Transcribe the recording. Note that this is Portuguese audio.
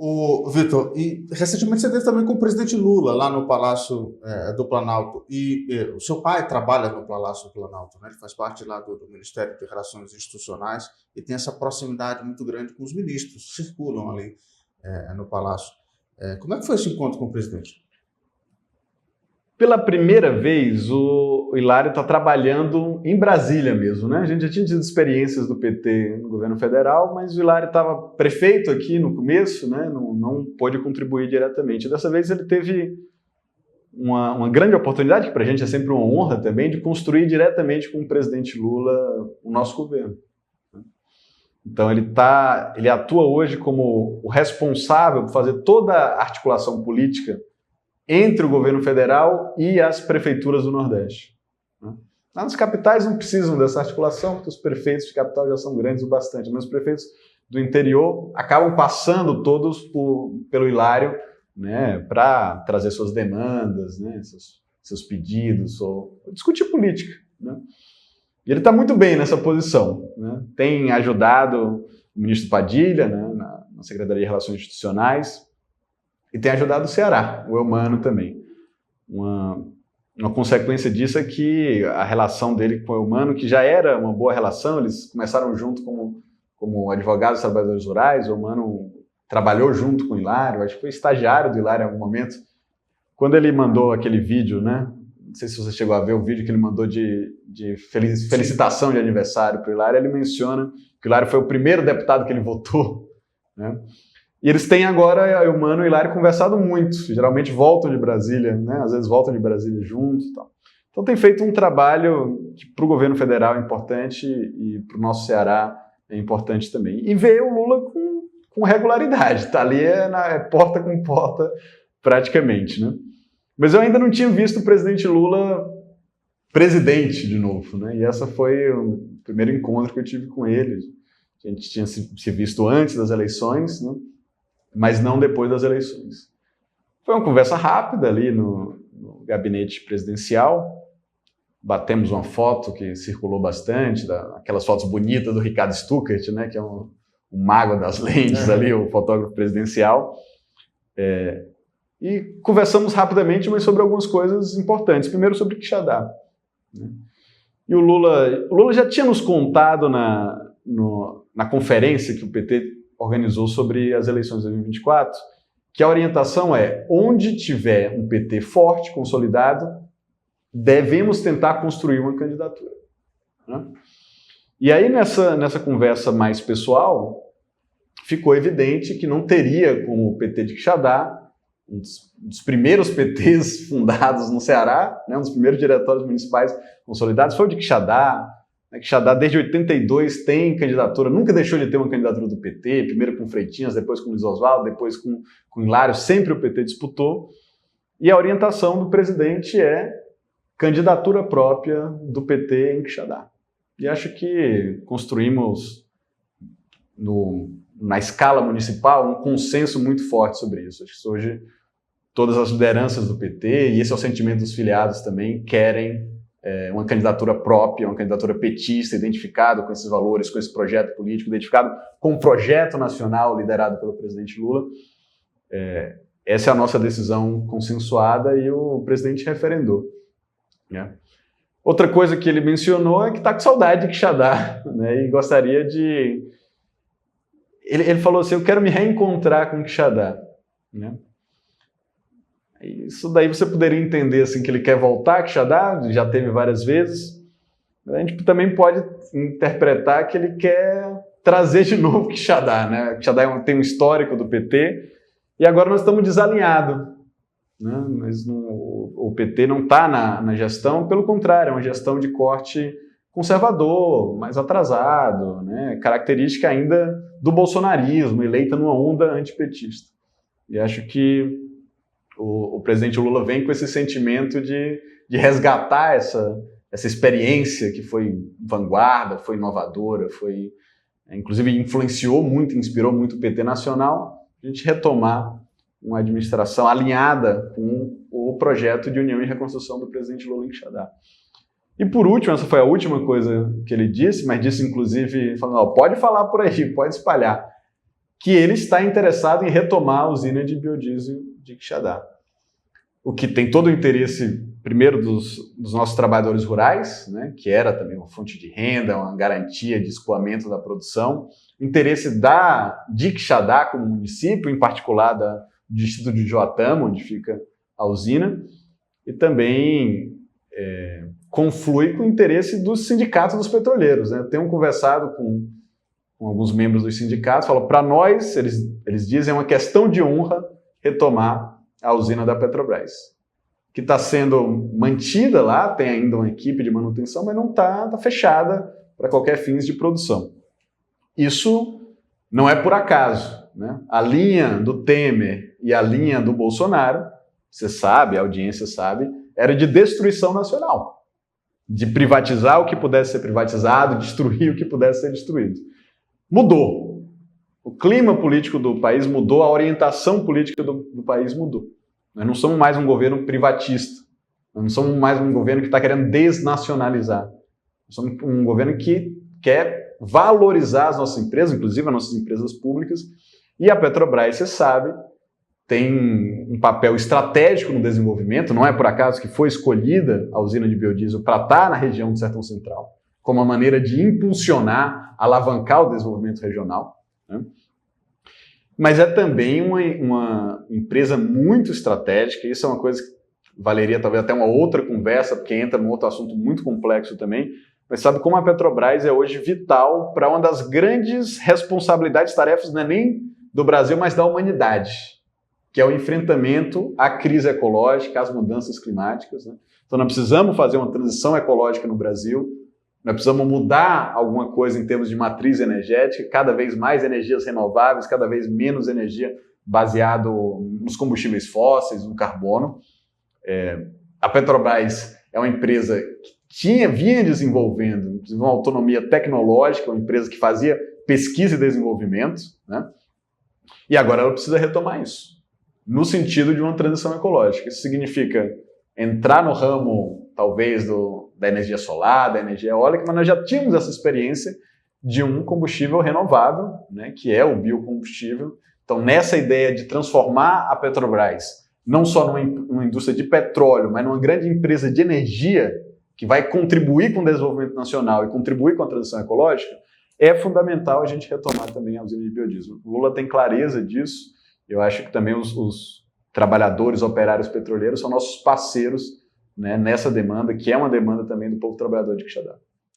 O Vitor, e recentemente você esteve também com o presidente Lula lá no Palácio do Planalto. O seu pai trabalha no Palácio do Planalto, né? Ele faz parte lá do Ministério de Relações Institucionais e tem essa proximidade muito grande com os ministros que circulam ali no Palácio. Como é que foi esse encontro com o presidente? Pela primeira vez, o Hilário está trabalhando em Brasília mesmo, né? A gente já tinha tido experiências do PT no governo federal, mas o Hilário estava prefeito aqui no começo, né? Não pôde contribuir diretamente. Dessa vez ele teve uma grande oportunidade, que para a gente é sempre uma honra também, de construir diretamente com o presidente Lula o nosso governo. Então ele atua hoje como o responsável por fazer toda a articulação política entre o governo federal e as prefeituras do Nordeste. Nas capitais não precisam dessa articulação, porque os prefeitos de capital já são grandes o bastante, mas os prefeitos do interior acabam passando todos pelo Hilário, né, para trazer suas demandas, né, seus pedidos, ou discutir política. Né? E ele está muito bem nessa posição. Né? Tem ajudado o ministro Padilha, né, na Secretaria de Relações Institucionais, e tem ajudado o Ceará, o Eumano também. Uma consequência disso é que a relação dele com o Eumano, que já era uma boa relação, eles começaram junto como advogados trabalhadores rurais, o Eumano trabalhou junto com o Hilário, acho que foi estagiário do Hilário em algum momento. Quando ele mandou aquele vídeo, né? Não sei se você chegou a ver o vídeo que ele mandou de felicitação de aniversário para o Hilário, ele menciona que o Hilário foi o primeiro deputado que ele votou, né? E eles têm agora, Eumano e Hilário, conversado muito. Geralmente voltam de Brasília, né? Às vezes voltam de Brasília juntos. Então tem feito um trabalho que para o governo federal é importante e para o nosso Ceará é importante também. E ver o Lula com regularidade. Está ali porta com porta praticamente. Né? Mas eu ainda não tinha visto o presidente Lula presidente de novo. Né? E essa foi o primeiro encontro que eu tive com ele. A gente tinha se visto antes das eleições, né? Mas não depois das eleições. Foi uma conversa rápida ali no gabinete presidencial, batemos uma foto que circulou bastante, aquelas fotos bonitas do Ricardo Stuckert, né, que é um mago das lentes ali, o fotógrafo presidencial, e conversamos rapidamente, mas sobre algumas coisas importantes. Primeiro sobre Quixadá. Né? E o Lula já tinha nos contado na conferência que o PT organizou sobre as eleições de 2024, que a orientação é, onde tiver um PT forte, consolidado, devemos tentar construir uma candidatura. Né? E aí, nessa conversa mais pessoal, ficou evidente que não teria como o PT de Quixadá, um dos primeiros PTs fundados no Ceará, né, um dos primeiros diretórios municipais consolidados, foi o de Quixadá. Quixadá, desde 82, tem candidatura, nunca deixou de ter uma candidatura do PT, primeiro com Freitinhas, depois com Luiz Oswaldo, depois com Hilário, sempre o PT disputou. E a orientação do presidente é candidatura própria do PT em Quixadá. E acho que construímos, na escala municipal, um consenso muito forte sobre isso. Acho que hoje todas as lideranças do PT, e esse é o sentimento dos filiados também, querem uma candidatura própria, uma candidatura petista, identificado com esses valores, com esse projeto político, identificado com um projeto nacional liderado pelo presidente Lula. Essa é a nossa decisão consensuada e o presidente referendou. Né? Outra coisa que ele mencionou é que está com saudade de Quixadá, né? E gostaria de... Ele falou assim, eu quero me reencontrar com Quixadá. Né? Isso daí você poderia entender assim, que ele quer voltar a Quixadá, já teve várias vezes. A gente também pode interpretar que ele quer trazer de novo Quixadá. Né? Quixadá tem um histórico do PT e agora nós estamos desalinhados. Né? Mas o PT não está na gestão, pelo contrário, é uma gestão de corte conservador, mais atrasado, né? Característica ainda do bolsonarismo, eleita numa onda antipetista. E acho que o presidente Lula vem com esse sentimento de resgatar essa experiência que foi vanguarda, foi inovadora, inclusive influenciou muito, inspirou muito o PT nacional, a gente retomar uma administração alinhada com o projeto de união e reconstrução do presidente Lula em Quixadá. E por último, essa foi a última coisa que ele disse, mas disse inclusive, falando, pode falar por aí, pode espalhar. que ele está interessado em retomar a usina de biodiesel de Quixadá. O que tem todo o interesse, primeiro, dos nossos trabalhadores rurais, né, que era também uma fonte de renda, uma garantia de escoamento da produção, interesse de Quixadá como município, em particular do distrito de Joatama, onde fica a usina, e também conflui com o interesse dos sindicatos dos petroleiros. Né? Eu tenho conversado com alguns membros dos sindicatos, falam, para nós, eles dizem, é uma questão de honra retomar a usina da Petrobras, que está sendo mantida lá, tem ainda uma equipe de manutenção, mas não está fechada para qualquer fins de produção. Isso não é por acaso, né? A linha do Temer e a linha do Bolsonaro, você sabe, a audiência sabe, era de destruição nacional, de privatizar o que pudesse ser privatizado, destruir o que pudesse ser destruído. Mudou. O clima político do país mudou, a orientação política do país mudou. Nós não somos mais um governo privatista, nós não somos mais um governo que está querendo desnacionalizar. Nós somos um governo que quer valorizar as nossas empresas, inclusive as nossas empresas públicas, e a Petrobras, você sabe, tem um papel estratégico no desenvolvimento, não é por acaso que foi escolhida a usina de biodiesel para estar na região do Sertão Central, como uma maneira de impulsionar, alavancar o desenvolvimento regional, né? Mas é também uma empresa muito estratégica, isso é uma coisa que valeria talvez até uma outra conversa, porque entra num outro assunto muito complexo também, mas sabe como a Petrobras é hoje vital para uma das grandes responsabilidades, tarefas, não é nem do Brasil, mas da humanidade, que é o enfrentamento à crise ecológica, às mudanças climáticas, né? Então nós precisamos fazer uma transição ecológica no Brasil, nós precisamos mudar alguma coisa em termos de matriz energética, cada vez mais energias renováveis, cada vez menos energia baseada nos combustíveis fósseis, no carbono. A Petrobras é uma empresa que vinha desenvolvendo, inclusive, uma autonomia tecnológica, uma empresa que fazia pesquisa e desenvolvimento, né? E agora ela precisa retomar isso, no sentido de uma transição ecológica. Isso significa entrar no ramo, talvez, da energia solar, da energia eólica, mas nós já tínhamos essa experiência de um combustível renovável, né, que é o biocombustível. Então, nessa ideia de transformar a Petrobras, não só numa indústria de petróleo, mas numa grande empresa de energia, que vai contribuir com o desenvolvimento nacional e contribuir com a transição ecológica, é fundamental a gente retomar também a usina de biodiesel. O Lula tem clareza disso. Eu acho que também os trabalhadores, operários petroleiros são nossos parceiros, né, nessa demanda, que é uma demanda também do povo trabalhador de Quixadá.